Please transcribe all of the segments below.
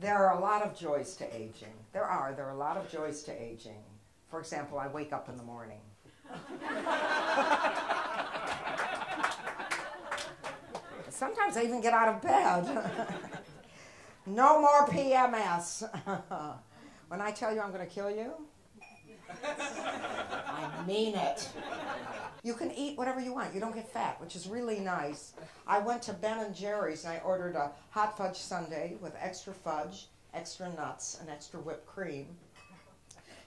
There are a lot of joys to aging. There are a lot of joys to aging. For example, I wake up in the morning. Sometimes I even get out of bed. No more PMS. When I tell you I'm going to kill you, I mean it. You can eat whatever you want. You don't get fat, which is really nice. I went to Ben & Jerry's and I ordered a hot fudge sundae with extra fudge, extra nuts, and extra whipped cream.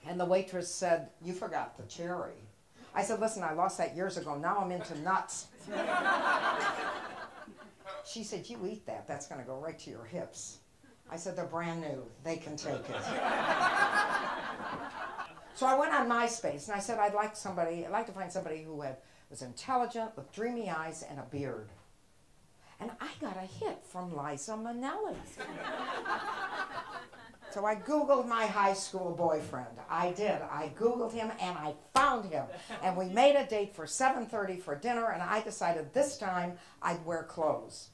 And the waitress said, "You forgot the cherry." I said, "Listen, I lost that years ago. Now I'm into nuts." She said, "You eat that. That's going to go right to your hips." I said, "They're brand new. They can take it." So I went on MySpace and I said I'd like to find somebody who was intelligent, with dreamy eyes and a beard. And I got a hit from Liza Minnelli. So I Googled my high school boyfriend. I did. I Googled him and I found him. And we made a date for 7:30 for dinner, and I decided this time I'd wear clothes.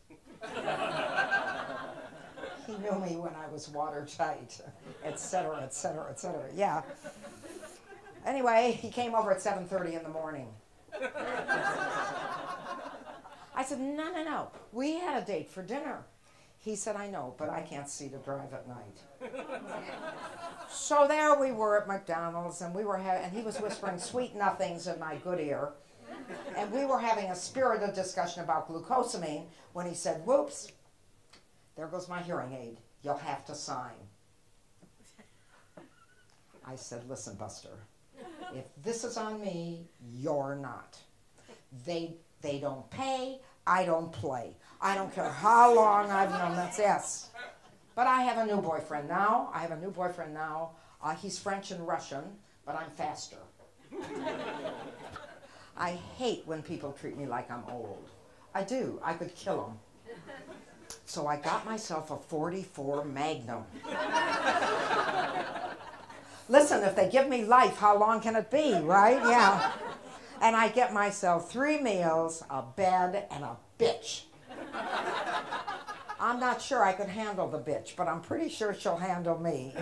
He knew me when I was watertight, et cetera, et cetera, et cetera. Yeah. Anyway, he came over at 7:30 in the morning. I said, no. We had a date for dinner. He said, "I know, but I can't see to drive at night." So there we were at McDonald's, and and he was whispering sweet nothings in my good ear. And we were having a spirited discussion about glucosamine when he said, "Whoops, there goes my hearing aid. You'll have to sign." I said, "Listen, Buster, if this is on me, you're not. They don't pay, I don't play. I don't care how long I've known that's yes. But I have a new boyfriend now. He's French and Russian, but I'm faster." I hate when people treat me like I'm old. I do. I could kill them. So I got myself a 44 Magnum. Listen, if they give me life, how long can it be, right? Yeah. And I get myself 3 meals, a bed, and a bitch. I'm not sure I could handle the bitch, but I'm pretty sure she'll handle me.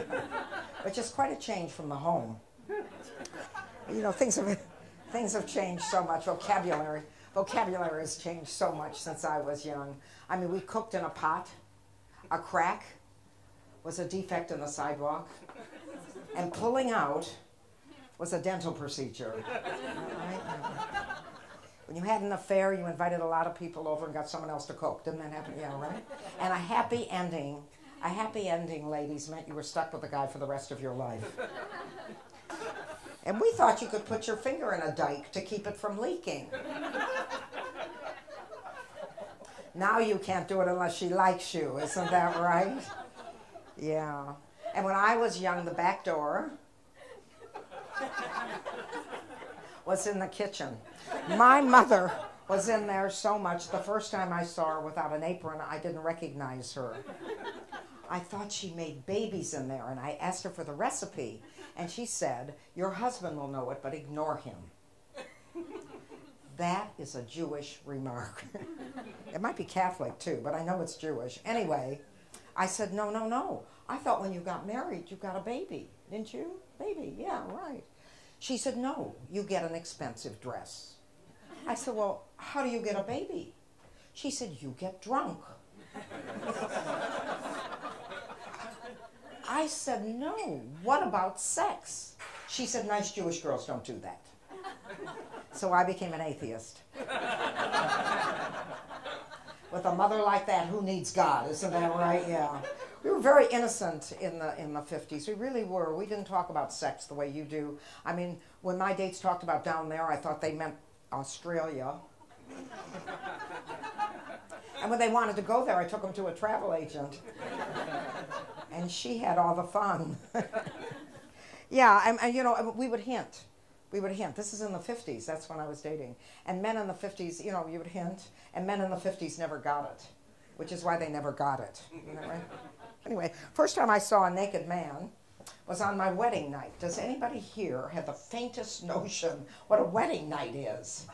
Which is quite a change from the home. You know, things have changed so much. Vocabulary has changed so much since I was young. I mean, we cooked in a pot. A crack was a defect in the sidewalk. And pulling out was a dental procedure. Right? When you had an affair, you invited a lot of people over and got someone else to cook. Didn't that happen? Yeah, right? And a happy ending, ladies, meant you were stuck with a guy for the rest of your life. And we thought you could put your finger in a dike to keep it from leaking. Now you can't do it unless she likes you. Isn't that right? Yeah. And when I was young, the back door was in the kitchen. My mother was in there so much. The first time I saw her without an apron, I didn't recognize her. I thought she made babies in there, and I asked her for the recipe. And she said, "Your husband will know it, but ignore him." That is a Jewish remark. It might be Catholic too, but I know it's Jewish. Anyway, I said, no. I thought when you got married, you got a baby. Didn't you? Baby, yeah, right. She said, "No, you get an expensive dress." I said, "Well, how do you get a baby?" She said, "You get drunk." I said, "No, what about sex?" She said, "Nice Jewish girls don't do that." So I became an atheist. With a mother like that, who needs God? Isn't that right? Yeah. We were very innocent in the 50s. We really were. We didn't talk about sex the way you do. I mean, when my dates talked about down there, I thought they meant Australia. And when they wanted to go there, I took them to a travel agent. And she had all the fun. Yeah, and you know, we would hint. This is in the 50s. That's when I was dating. And men in the 50s, you know, you would hint. And men in the 50s never got it, which is why they never got it. Isn't that right? Anyway, first time I saw a naked man was on my wedding night. Does anybody here have the faintest notion what a wedding night is?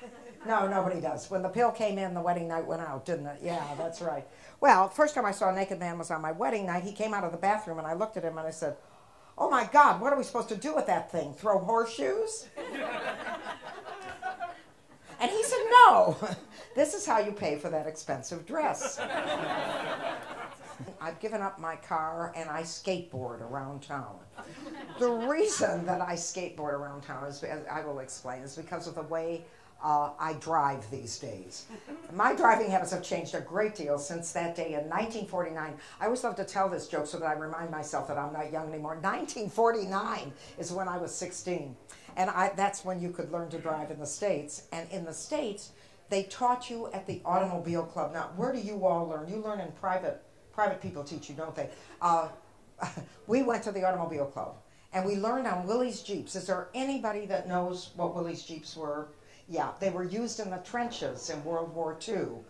No, nobody does. When the pill came in, the wedding night went out, didn't it? Yeah, that's right. Well, first time I saw a naked man was on my wedding night. He came out of the bathroom, and I looked at him, and I said, "Oh, my God, what are we supposed to do with that thing? Throw horseshoes?" And he said, "No, this is how you pay for that expensive dress." I've given up my car, and I skateboard around town. The reason that I skateboard around town, is, as I will explain, is because of the way I drive these days. My driving habits have changed a great deal since that day in 1949. I always love to tell this joke so that I remind myself that I'm not young anymore. 1949 is when I was 16. And that's when you could learn to drive in the States. And in the States, they taught you at the Automobile Club. Now, where do you all learn? You learn in private people teach you, don't they? We went to the Automobile Club, and we learned on Willys Jeeps. Is there anybody that knows what Willys Jeeps were? Yeah, they were used in the trenches in World War II.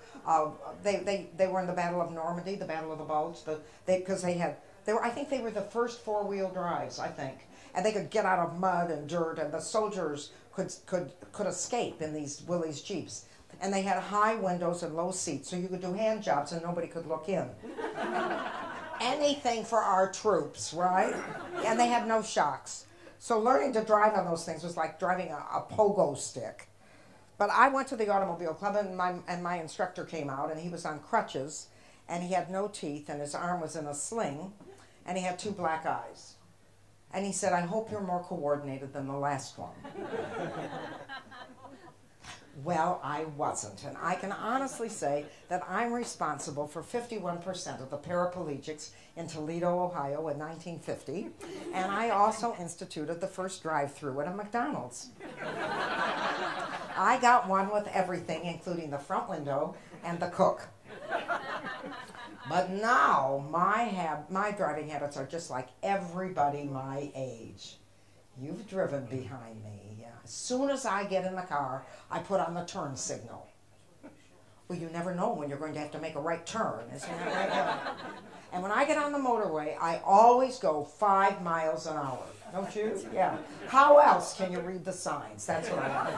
They were in the Battle of Normandy, the Battle of the Bulge, because I think they were the first four-wheel drives, I think. And they could get out of mud and dirt, and the soldiers could escape in these Willys Jeeps. And they had high windows and low seats, so you could do hand jobs and nobody could look in. Anything for our troops, right? And they had no shocks. So learning to drive on those things was like driving a pogo stick. But I went to the Automobile Club, and my instructor came out, and he was on crutches, and he had no teeth, and his arm was in a sling, and he had two black eyes. And he said, "I hope you're more coordinated than the last one." Well, I wasn't, and I can honestly say that I'm responsible for 51% of the paraplegics in Toledo, Ohio in 1950, and I also instituted the first drive-through at a McDonald's. I got one with everything, including the front window and the cook. But now, my driving habits are just like everybody my age. You've driven behind me, yeah. As soon as I get in the car, I put on the turn signal. Well, you never know when you're going to have to make a right turn, isn't that right? Yeah. And when I get on the motorway, I always go 5 miles an hour. Don't you? Yeah. How else can you read the signs? That's what I want.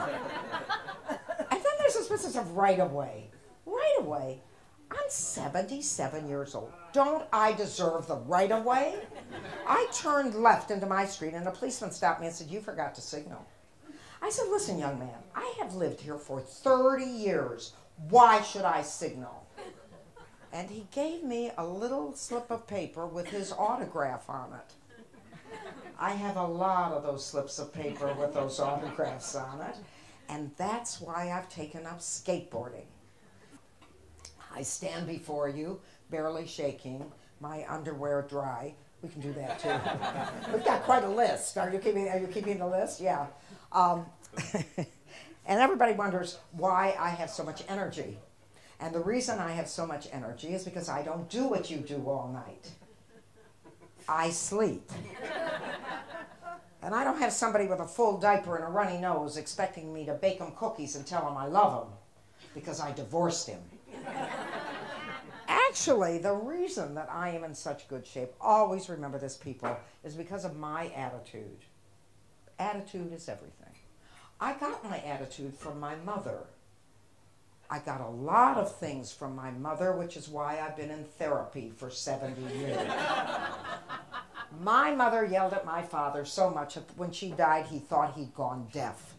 And then there's this business of right-of-way. Right-of-way? I'm 77 years old. Don't I deserve the right-of-way? I turned left into my street, and a policeman stopped me and said, "You forgot to signal." I said, "Listen, young man, I have lived here for 30 years. Why should I signal?" And he gave me a little slip of paper with his autograph on it. I have a lot of those slips of paper with those autographs on it, and that's why I've taken up skateboarding. I stand before you, barely shaking, my underwear dry. We can do that too. We've got quite a list. Are you keeping the list? Yeah. And everybody wonders why I have so much energy. And the reason I have so much energy is because I don't do what you do all night. I sleep. And I don't have somebody with a full diaper and a runny nose expecting me to bake him cookies and tell him I love him, because I divorced him. Actually, the reason that I am in such good shape, always remember this, people, is because of my attitude. Attitude is everything. I got my attitude from my mother. I got a lot of things from my mother, which is why I've been in therapy for 70 years. My mother yelled at my father so much that when she died, he thought he'd gone deaf.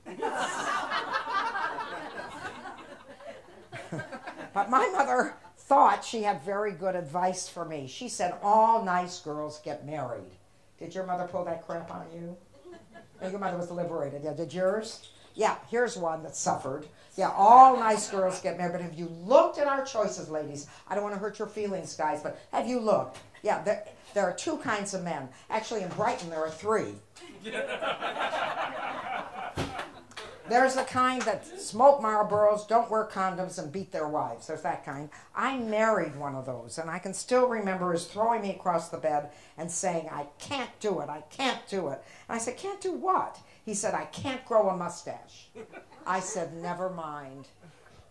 But my mother thought she had very good advice for me. She said, "All nice girls get married." Did your mother pull that crap on you? Your mother was liberated. Yeah, did yours? Yeah, here's one that suffered. Yeah, all nice girls get married. But have you looked at our choices, ladies? I don't want to hurt your feelings, guys, but have you looked? Yeah, there are 2 kinds of men. Actually, in Brighton, there are 3. There's the kind that smoke Marlboros, don't wear condoms, and beat their wives. There's that kind. I married one of those, and I can still remember his throwing me across the bed and saying, "I can't do it, I can't do it." And I said, "Can't do what?" He said, "I can't grow a mustache." I said, "Never mind,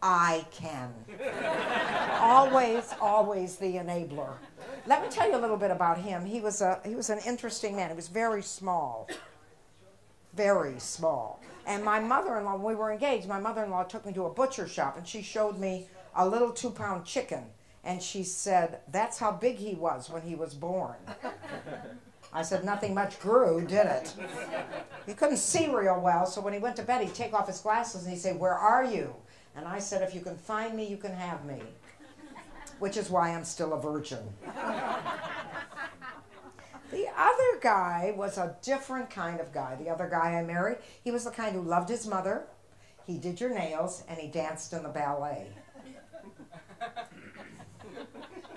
I can." Always, always the enabler. Let me tell you a little bit about him. He was an interesting man. He was very small. very small. And my mother-in-law, when we were engaged, my mother-in-law took me to a butcher shop, and she showed me a little 2-pound chicken. And she said, that's how big he was when he was born. I said, nothing much grew, did it? He couldn't see real well, so when he went to bed, he'd take off his glasses and he'd say, where are you? And I said, if you can find me, you can have me. Which is why I'm still a virgin. The other guy was a different kind of guy. The other guy I married, he was the kind who loved his mother, he did your nails, and he danced in the ballet.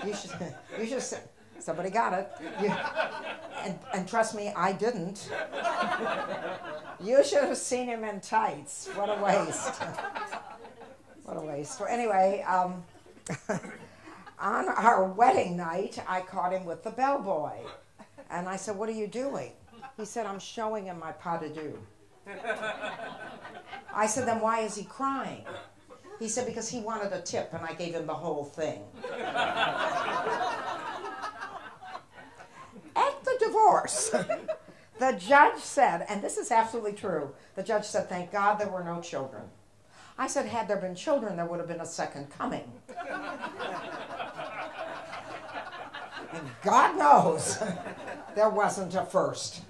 You should say, somebody got it. And trust me, I didn't. You should have seen him in tights. What a waste. What a waste. Well, anyway, on our wedding night, I caught him with the bellboy. And I said, what are you doing? He said, I'm showing him my pas de deux. I said, then why is he crying? He said, because he wanted a tip, and I gave him the whole thing. At the divorce, the judge said, and this is absolutely true, the judge said, thank God there were no children. I said, had there been children, there would have been a second coming. And God knows there wasn't a first.